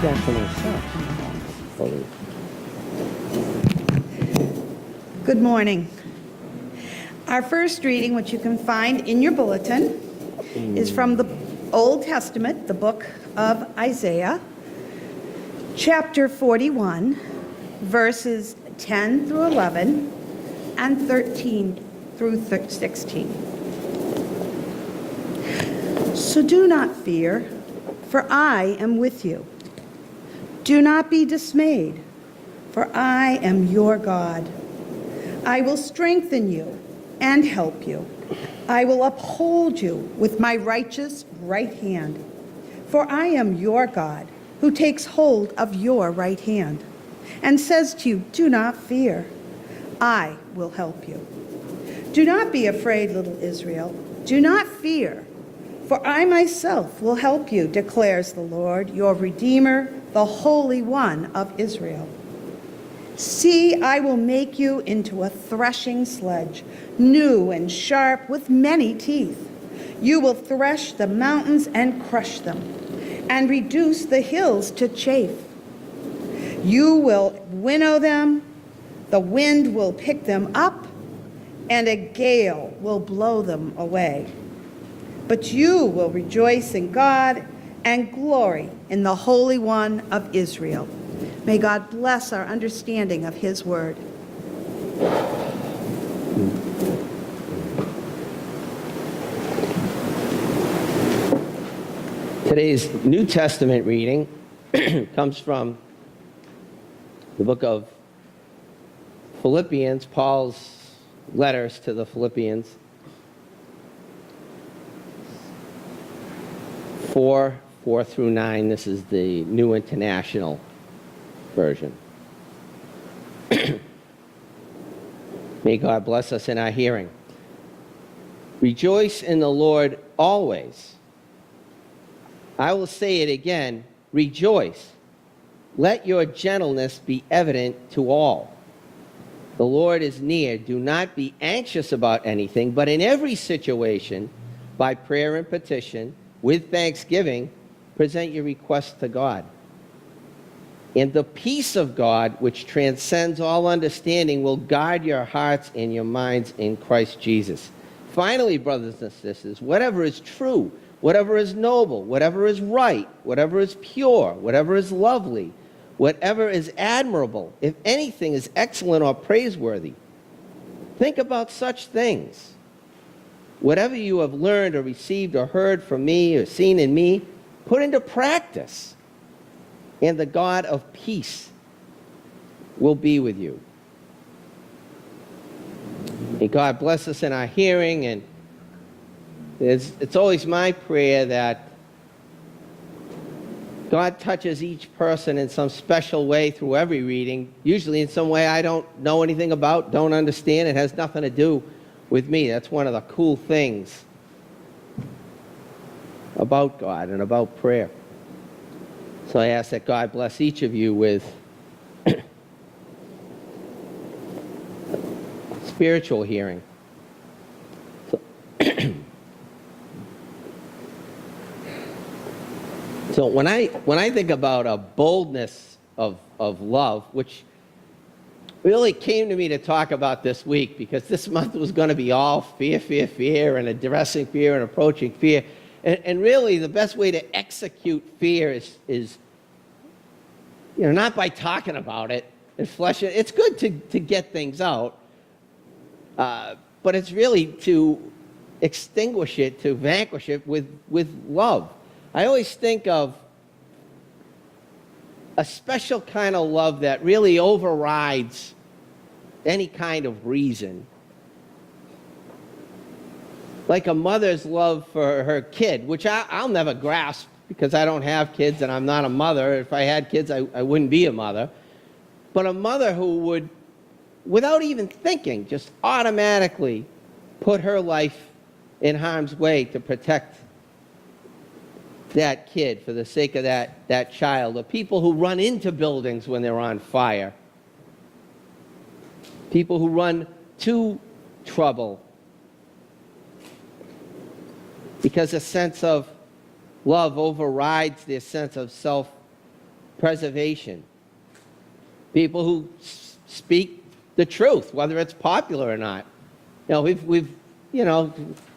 that to myself. Good morning. Our first reading, which you can find in your bulletin, is from the Old Testament, the book of Isaiah, chapter 41, verses 10 through 11 and 13 through 16. So do not fear, for I am with you. Do not be dismayed, for I am your God. I will strengthen you and help you. I will uphold you with my righteous right hand. For I am your God, who takes hold of your right hand and says to you, do not fear. I will help you. Do not be afraid, little Israel. Do not fear, for I myself will help you, declares the Lord, your Redeemer, the Holy One of Israel. See, I will make you into a threshing sledge, new and sharp with many teeth. You will thresh the mountains and crush them, and reduce the hills to chaff. You will winnow them, the wind will pick them up, and a gale will blow them away. But you will rejoice in God and glory in the Holy One of Israel. May God bless our understanding of his word. Today's New Testament reading comes from the book of Philippians, Paul's letters to the Philippians, 4 through 9. This is the New International Version. May God bless us in our hearing. Rejoice in the Lord always. I will say it again, rejoice. Let your gentleness be evident to all. The Lord is near. Do not be anxious about anything, but in every situation, by prayer and petition, with thanksgiving, present your requests to God. And the peace of God, which transcends all understanding, will guard your hearts and your minds in Christ Jesus. Finally, brothers and sisters, whatever is true, whatever is noble, whatever is right, whatever is pure, whatever is lovely, whatever is admirable, if anything is excellent or praiseworthy, think about such things. Whatever you have learned or received or heard from me or seen in me, put into practice, and the God of peace will be with you. May God bless us in our hearing, and it's always my prayer that God touches each person in some special way through every reading, usually in some way I don't know anything about, don't understand. It has nothing to do with me. That's one of the cool things about God and about prayer. So I ask that God bless each of you with spiritual hearing. So when I think about a boldness of love, which really came to me to talk about this week, because this month was going to be all fear, fear, fear, and addressing fear and approaching fear. And really the best way to execute fear is not by talking about it and fleshing it. It's good to get things out, but it's really to extinguish it, to vanquish it with love. I always think of a special kind of love that really overrides any kind of reason. Like a mother's love for her kid, which I'll never grasp because I don't have kids and I'm not a mother. If I had kids, I wouldn't be a mother. But a mother who would, without even thinking, just automatically put her life in harm's way to protect that kid for the sake of that child. Or people who run into buildings when they're on fire. People who run to trouble because a sense of love overrides their sense of preservation. People who speak the truth, whether it's popular or not. We've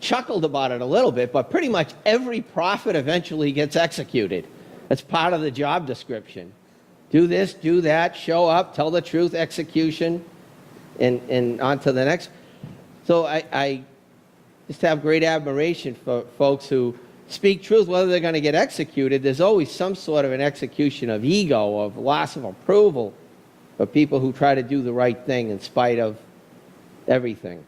chuckled about it a little bit, but pretty much every prophet eventually gets executed. That's part of the job description. Do this, do that, show up, tell the truth, execution, and on to the next. So I just have great admiration for folks who speak truth, whether they're going to get executed. There's always some sort of an execution of ego, of loss of approval, for people who try to do the right thing in spite of everything.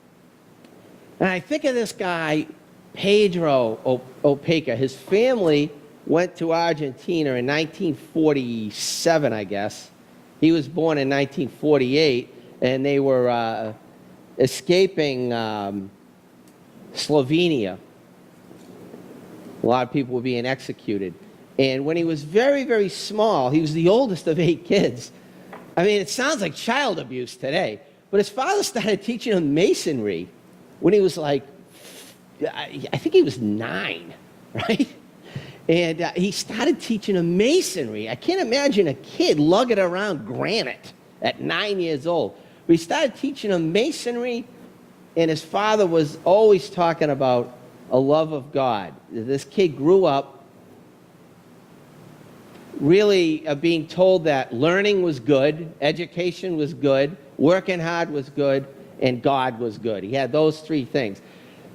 And I think of this guy, Pedro Opeka. His family went to Argentina in 1947, I guess. He was born in 1948, and they were escaping Slovenia. A lot of people were being executed. And when he was very, very small, he was the oldest of 8 kids. I mean, it sounds like child abuse today, but his father started teaching him masonry when he was like, I think he was 9, right? And he started teaching him masonry. I can't imagine a kid lugging around granite at 9 years old. But he started teaching him masonry, and his father was always talking about a love of God. This kid grew up really being told that learning was good, education was good, working hard was good, and God was good. He had those 3 things.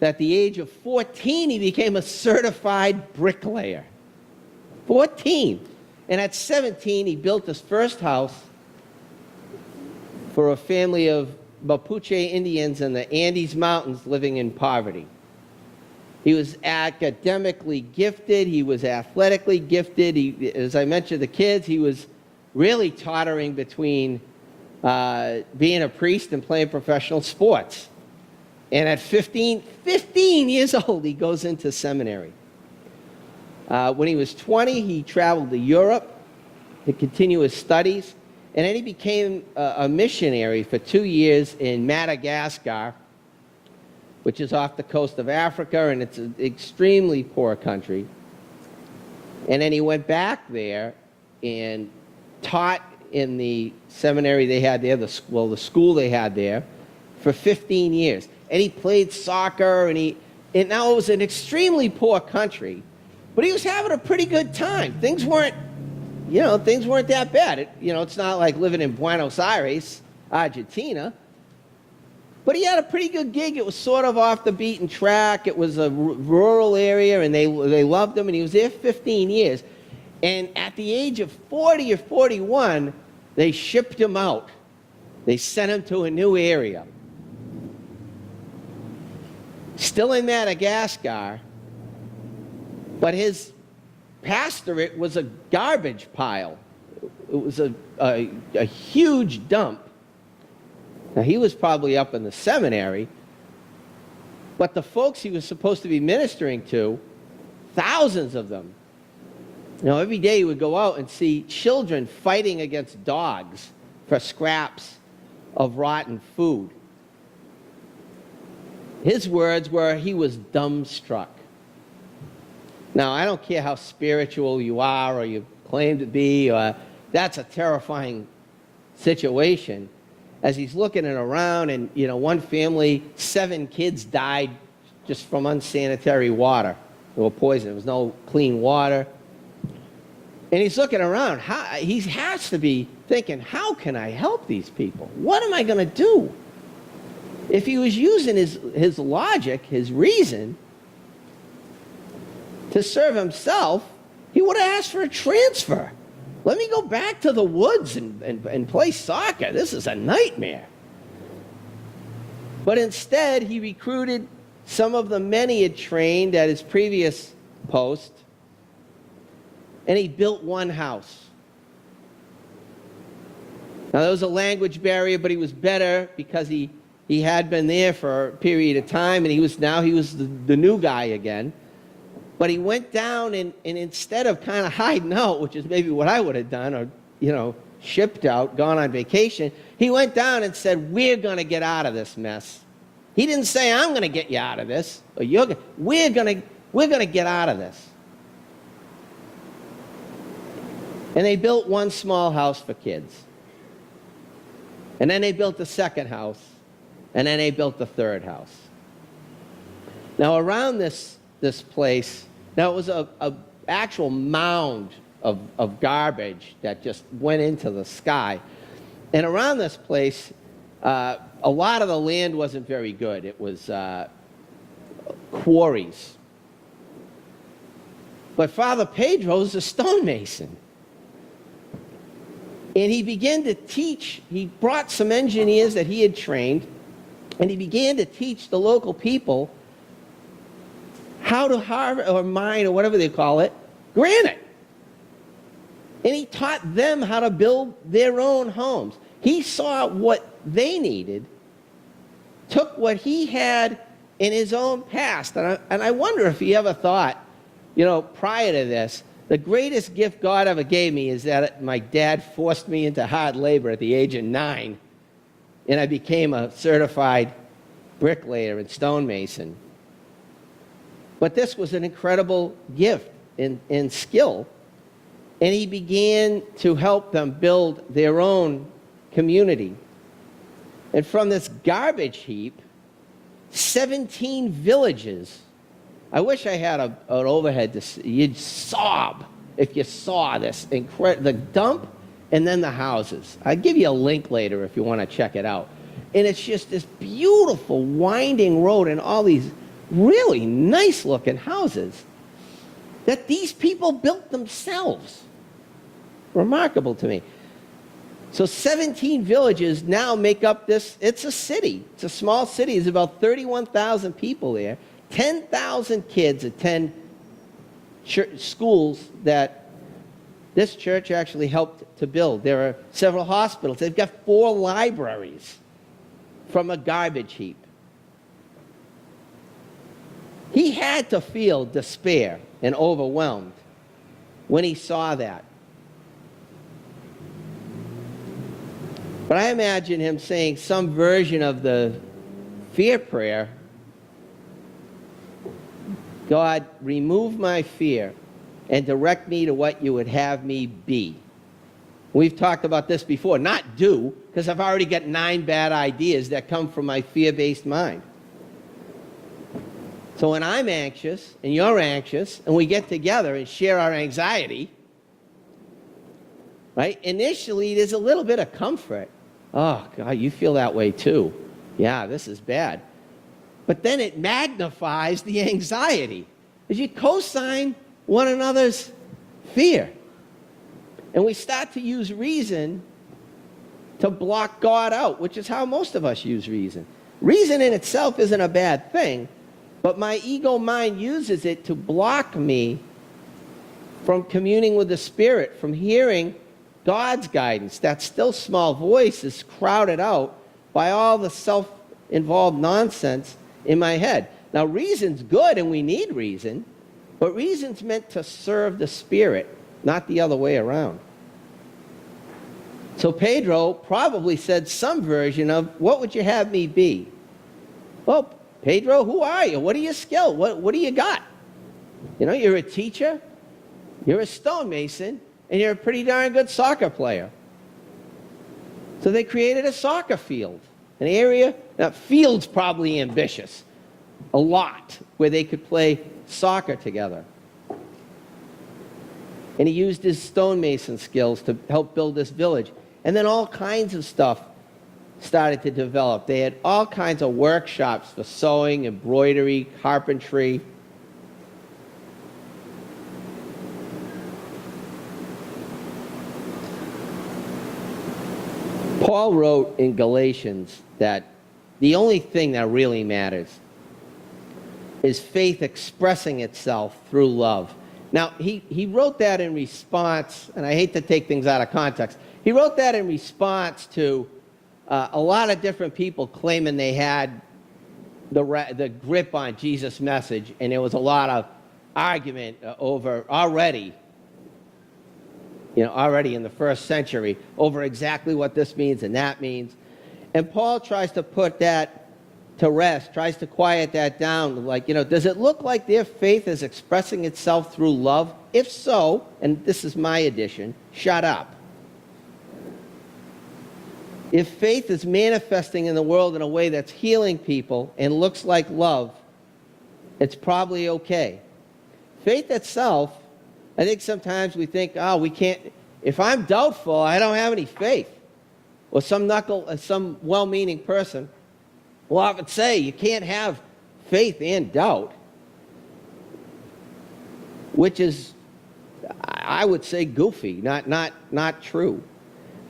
At the age of 14, he became a certified bricklayer. 14. And at 17, he built his first house for a family of Mapuche Indians in the Andes Mountains living in poverty. He was academically gifted. He was athletically gifted. As I mentioned, the kids, he was really tottering between being a priest and playing professional sports. And at 15 years old, he goes into seminary. When he was 20, he traveled to Europe to continue his studies. And then he became a missionary for 2 years in Madagascar, which is off the coast of Africa, and it's an extremely poor country. And then he went back there and taught in the seminary they had there, the school they had there, for 15 years. And he played soccer, and now it was an extremely poor country, but he was having a pretty good time. Things weren't that bad. It's not like living in Buenos Aires, Argentina. But he had a pretty good gig. It was sort of off the beaten track. It was a rural area, and they loved him, and he was there 15 years. And at the age of 40 or 41, they shipped him out. They sent him to a new area. Still in Madagascar, but his pastorate was a garbage pile. It was a huge dump. Now, he was probably up in the seminary, but the folks he was supposed to be ministering to, thousands of them, every day he would go out and see children fighting against dogs for scraps of rotten food. His words were, he was dumbstruck. Now, I don't care how spiritual you are or you claim to be, that's a terrifying situation. As he's looking around, and one family, 7 kids died just from unsanitary water. They were poisoned. There was no clean water. And he's looking around. He has to be thinking, how can I help these people? What am I going to do? If he was using his logic, his reason, to serve himself, he would have asked for a transfer. Let me go back to the woods and play soccer. This is a nightmare. But instead, he recruited some of the men he had trained at his previous post, and he built one house. Now, there was a language barrier, but he was better because he had been there for a period of time, and he was the new guy again. But he went down and instead of kind of hiding out, which is maybe what I would have done, or, shipped out, gone on vacation, he went down and said, we're going to get out of this mess. He didn't say, I'm going to get you out of this, or we're going to get out of this. And they built one small house for kids. And then they built the second house. And then they built the third house. Now around this place, now it was a actual mound of garbage that just went into the sky. And around this place, a lot of the land wasn't very good. It was quarries. But Father Pedro's a stonemason. And he began to teach. He brought some engineers that he had trained, and he began to teach the local people how to harvest or mine or whatever they call it, granite. And he taught them how to build their own homes. He saw what they needed, took what he had in his own past. And I wonder if he ever thought, prior to this, the greatest gift God ever gave me is that my dad forced me into hard labor at the age of 9, and I became a certified bricklayer and stonemason. But this was an incredible gift in skill, and he began to help them build their own community. And from this garbage heap, 17 villages. I wish I had an overhead to see. You'd sob if you saw this. The dump and then the houses. I'll give you a link later if you want to check it out. And it's just this beautiful winding road and all these really nice looking houses that these people built themselves. Remarkable to me. So 17 villages now make up this. It's a city. It's a small city. There's about 31,000 people there. 10,000 kids attend schools that this church actually helped to build. There are several hospitals. They've got 4 libraries from a garbage heap. He had to feel despair and overwhelmed when he saw that. But I imagine him saying some version of the fear prayer. God, remove my fear and direct me to what you would have me be. We've talked about this before. Not do, because I've already got 9 bad ideas that come from my fear-based mind. So when I'm anxious and you're anxious and we get together and share our anxiety, right? Initially, there's a little bit of comfort. Oh, God, you feel that way too. Yeah, this is bad. But then it magnifies the anxiety as you co-sign one another's fear. And we start to use reason to block God out, which is how most of us use reason. Reason in itself isn't a bad thing, but my ego mind uses it to block me from communing with the Spirit, from hearing God's guidance. That still small voice is crowded out by all the self-involved nonsense in my head. Now, reason's good, and we need reason, but reason's meant to serve the Spirit, not the other way around. So Pedro probably said some version of, what would you have me be? Well, Pedro, who are you? What are your skills? What do you got? You're a teacher, you're a stonemason, and you're a pretty darn good soccer player. So they created a soccer field, an area. Now, field's probably ambitious, a lot, where they could play soccer together. And he used his stonemason skills to help build this village. And then all kinds of stuff started to develop. They had all kinds of workshops for sewing, embroidery, carpentry. Paul wrote in Galatians that the only thing that really matters is faith expressing itself through love. Now, he wrote that in response, and I hate to take things out of context, he wrote that in response to a lot of different people claiming they had the grip on Jesus' message, and there was a lot of argument over already in the first century over exactly what this means and that means. And Paul tries to put that to rest, tries to quiet that down. Like, does it look like their faith is expressing itself through love? If so, and this is my addition, shut up. If faith is manifesting in the world in a way that's healing people and looks like love, it's probably okay. Faith itself, I think sometimes we think, oh, we can't, if I'm doubtful, I don't have any faith. Or some well-meaning person will often say you can't have faith and doubt, which is, I would say, goofy, not true.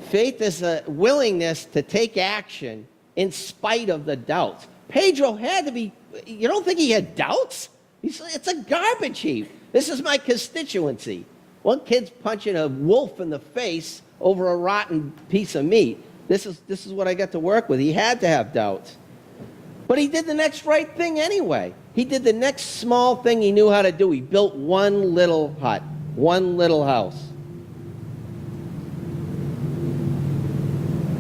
Faith is a willingness to take action in spite of the doubts. Pedro had to be, you don't think he had doubts? It's a garbage heap. This is my constituency. One kid's punching a wolf in the face over a rotten piece of meat. This is what I got to work with. He had to have doubts. But he did the next right thing anyway. He did the next small thing he knew how to do. He built one little hut, one little house.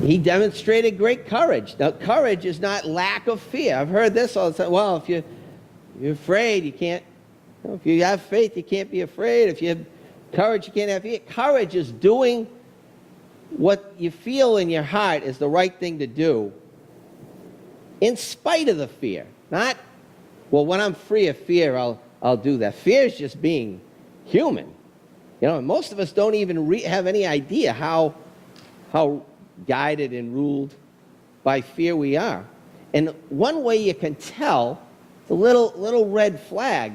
He demonstrated great courage. Now, courage is not lack of fear. I've heard this all the time. Well, if you're afraid, you can't. If you have faith, you can't be afraid. If you have courage, you can't have fear. Courage is doing what you feel in your heart is the right thing to do, in spite of the fear. Not, well, when I'm free of fear, I'll do that. Fear is just being human. And most of us don't even have any idea how guided and ruled by fear we are. And one way you can tell, the little red flag,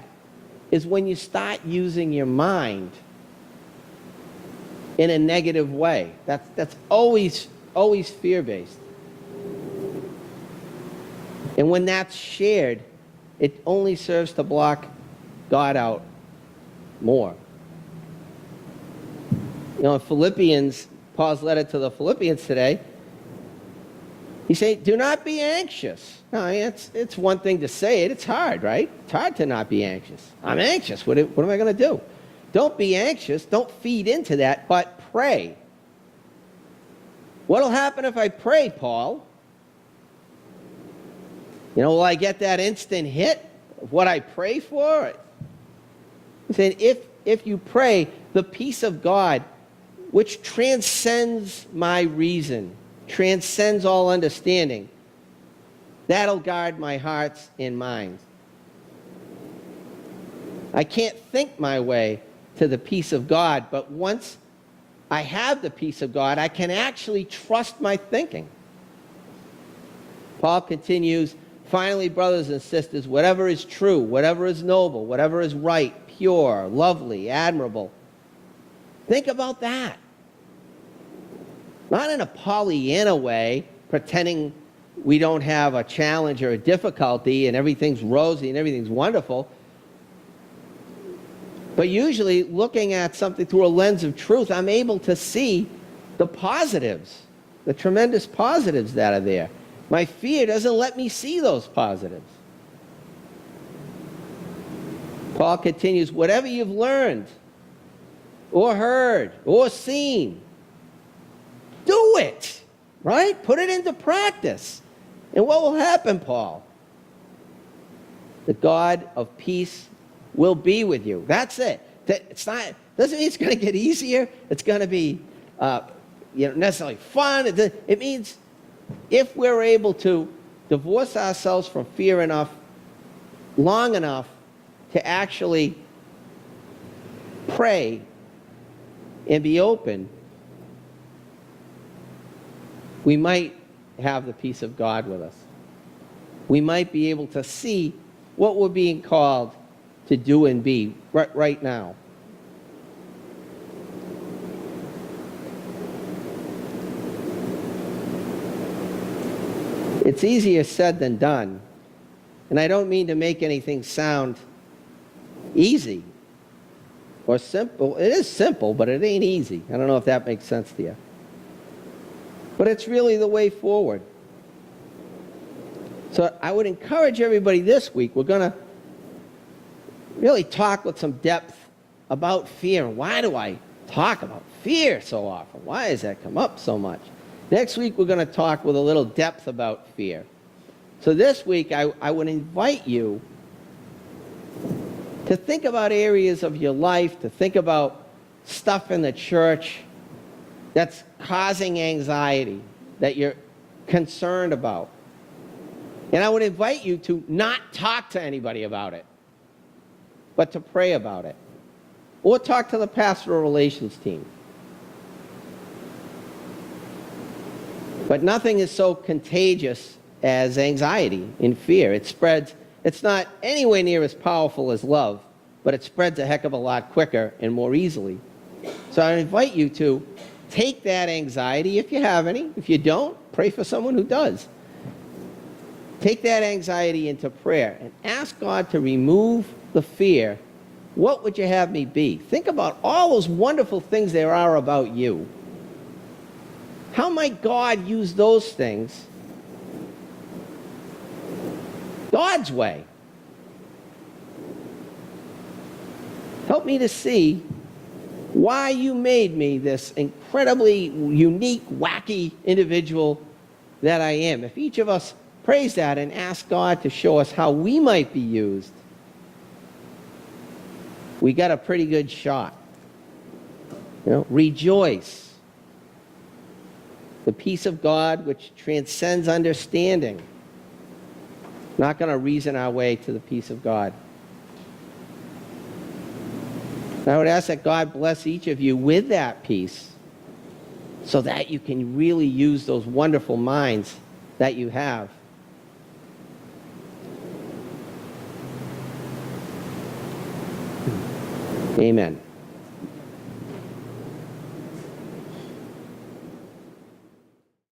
is when you start using your mind in a negative way. That's always fear-based. And when that's shared, it only serves to block God out more. In Philippians, Paul's letter to the Philippians today, he said, do not be anxious. No, it's one thing to say it. It's hard, right? It's hard to not be anxious. I'm anxious. What am I going to do? Don't be anxious. Don't feed into that, but pray. What'll happen if I pray, Paul? Will I get that instant hit of what I pray for? He said, if you pray, the peace of God, which transcends my reason, transcends all understanding, that'll guard my hearts and minds. I can't think my way to the peace of God, but once I have the peace of God, I can actually trust my thinking. Paul continues, finally, brothers and sisters, whatever is true, whatever is noble, whatever is right, pure, lovely, admirable, think about that. Not in a Pollyanna way, pretending we don't have a challenge or a difficulty and everything's rosy and everything's wonderful. But usually, looking at something through a lens of truth, I'm able to see the positives, the tremendous positives that are there. My fear doesn't let me see those positives. Paul continues, whatever you've learned or heard or seen, do it, right? Put it into practice. And what will happen, Paul? The God of peace will be with you. That's it. Doesn't mean it's going to get easier. It's going to be necessarily fun. It means if we're able to divorce ourselves from fear long enough to actually pray and be open, we might have the peace of God with us. We might be able to see what we're being called to do and be right now. It's easier said than done. And I don't mean to make anything sound easy or simple. It is simple, but it ain't easy. I don't know if that makes sense to you. But it's really the way forward. So I would encourage everybody this week, we're going to really talk with some depth about fear. Why do I talk about fear so often? Why does that come up so much? Next week, we're going to talk with a little depth about fear. So this week, I would invite you to think about areas of your life, to think about stuff in the church that's causing anxiety, that you're concerned about. And I would invite you to not talk to anybody about it, but to pray about it. Or talk to the pastoral relations team. But nothing is so contagious as anxiety and fear. It spreads. It's not anywhere near as powerful as love, but it spreads a heck of a lot quicker and more easily. So I invite you to take that anxiety, if you have any. If you don't, pray for someone who does. Take that anxiety into prayer and ask God to remove the fear. What would you have me be? Think about all those wonderful things there are about you. How might God use those things God's way? Help me to see why you made me this incredibly unique, wacky individual that I am. If each of us prays that and asks God to show us how we might be used, we got a pretty good shot. Rejoice. The peace of God which transcends understanding. Not going to reason our way to the peace of God. I would ask that God bless each of you with that peace so that you can really use those wonderful minds that you have. Amen.